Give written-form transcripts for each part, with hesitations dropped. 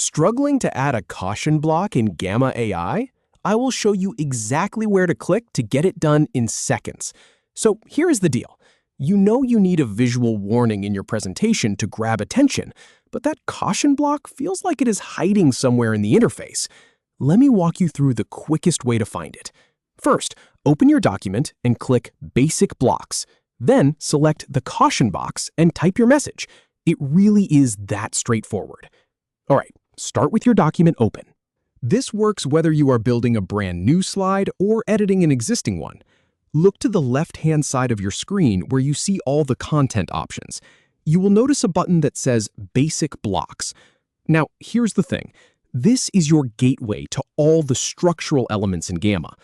Struggling to add a caution block in Gamma AI? I will show you exactly where to click to get it done in seconds. So here is the deal. You know you need a visual warning in your presentation to grab attention, but that caution block feels like it is hiding somewhere in the interface. Let me walk you through the quickest way to find it. First, open your document and click Basic Blocks. Then select the caution box and type your message. It really is that straightforward. All right, start with your document open. This works whether you are building a brand new slide or editing an existing one. Look to the left-hand side of your screen where you see all the content options. You will notice a button that says Basic Blocks. Now, here's the thing. This is your gateway to all the structural elements in Gamma.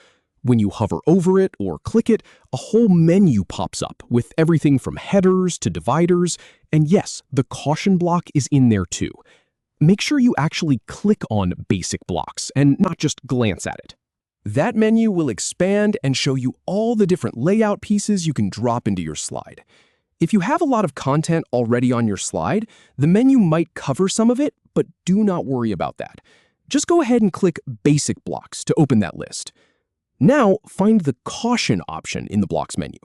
When you hover over it or click it, a whole menu pops up with everything from headers to dividers, and yes, the caution block is in there too. Make sure you actually click on Basic Blocks and not just glance at it. That menu will expand and show you all the different layout pieces you can drop into your slide. If you have a lot of content already on your slide, the menu might cover some of it, but do not worry about that. Just go ahead and click Basic Blocks to open that list. Now, find the Caution option in the Blocks menu.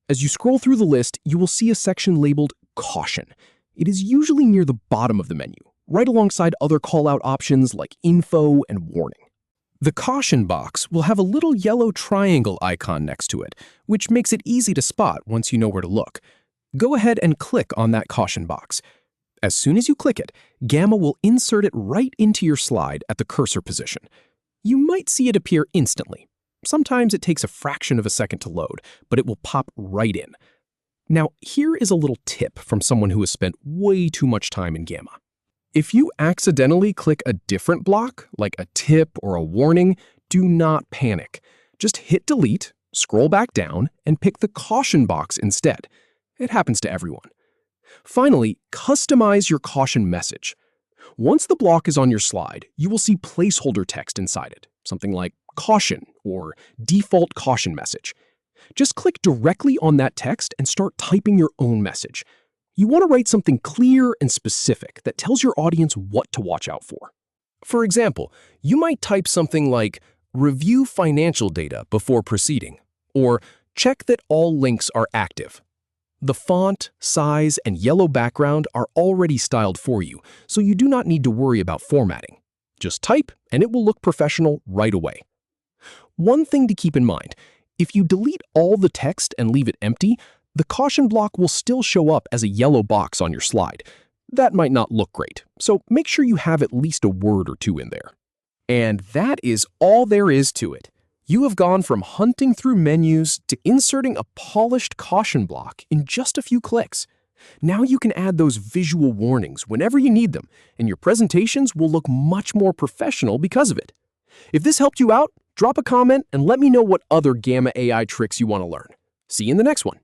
As you scroll through the list, you will see a section labeled Caution. It is usually near the bottom of the menu, right alongside other callout options like Info and Warning. The Caution box will have a little yellow triangle icon next to it, which makes it easy to spot once you know where to look. Go ahead and click on that Caution box. As soon as you click it, Gamma will insert it right into your slide at the cursor position. You might see it appear instantly. Sometimes it takes a fraction of a second to load, but it will pop right in. Now, here is a little tip from someone who has spent way too much time in Gamma. If you accidentally click a different block, like a tip or a warning, do not panic. Just hit delete, scroll back down, and pick the caution box instead. It happens to everyone. Finally, customize your caution message. Once the block is on your slide, you will see placeholder text inside it, something like caution or default caution message. Just click directly on that text and start typing your own message. You want to write something clear and specific that tells your audience what to watch out for. For example, you might type something like, review financial data before proceeding, or check that all links are active. The font, size, and yellow background are already styled for you, so you do not need to worry about formatting. Just type, and it will look professional right away. One thing to keep in mind, if you delete all the text and leave it empty, the caution block will still show up as a yellow box on your slide. That might not look great, so make sure you have at least a word or two in there. And that is all there is to it. You have gone from hunting through menus to inserting a polished caution block in just a few clicks. Now you can add those visual warnings whenever you need them, and your presentations will look much more professional because of it. If this helped you out, drop a comment and let me know what other Gamma AI tricks you want to learn. See you in the next one.